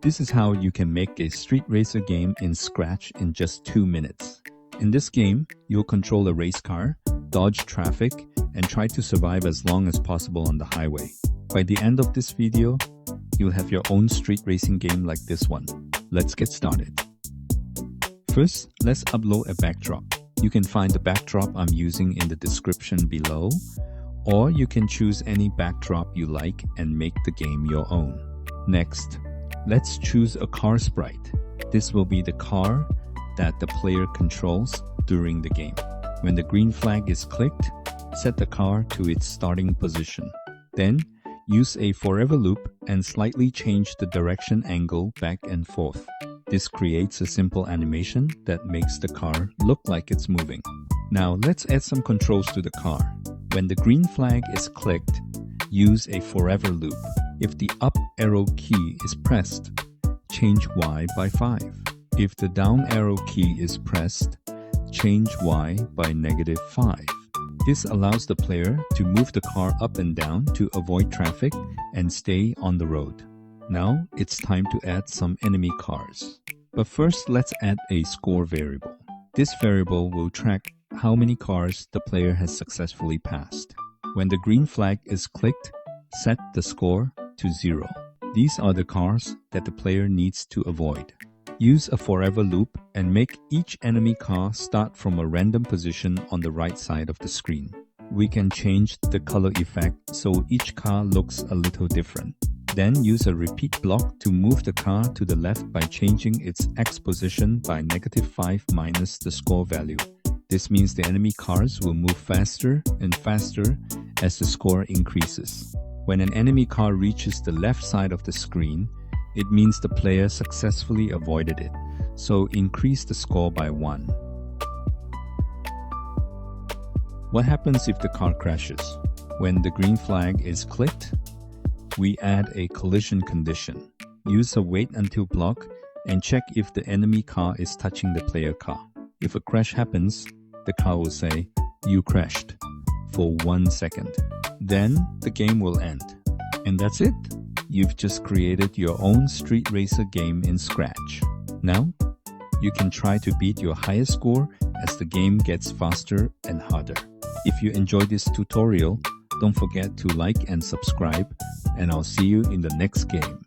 This is how you can make a street racer game in Scratch in just 2 minutes. In this game, you'll control a race car, dodge traffic, and try to survive as long as possible on the highway. By the end of this video, you'll have your own street racing game like this one. Let's get started. First, let's upload a backdrop. You can find the backdrop I'm using in the description below, or you can choose any backdrop you like and make the game your own. Next, let's choose a car sprite. This will be the car that the player controls during the game. When the green flag is clicked, set the car to its starting position. Then, use a forever loop and slightly change the direction angle back and forth. This creates a simple animation that makes the car look like it's moving. Now let's add some controls to the car. When the green flag is clicked, use a forever loop. If the up arrow key is pressed, change Y by 5. If the down arrow key is pressed, change Y by -5. This allows the player to move the car up and down to avoid traffic and stay on the road. Now it's time to add some enemy cars. But first, let's add a score variable. This variable will track how many cars the player has successfully passed. When the green flag is clicked, set the score to 0. These are the cars that the player needs to avoid. Use a forever loop and make each enemy car start from a random position on the right side of the screen. We can change the color effect so each car looks a little different. Then use a repeat block to move the car to the left by changing its X position by -5 minus the score value. This means the enemy cars will move faster and faster as the score increases. When an enemy car reaches the left side of the screen, it means the player successfully avoided it, so increase the score by 1. What happens if the car crashes? When the green flag is clicked, we add a collision condition. Use a wait until block and check if the enemy car is touching the player car. If a crash happens, the car will say, "You crashed," for 1 second. Then the game will end. And that's it. You've just created your own street racer game in Scratch. Now, you can try to beat your highest score as the game gets faster and harder. If you enjoyed this tutorial, don't forget to like and subscribe, and I'll see you in the next game.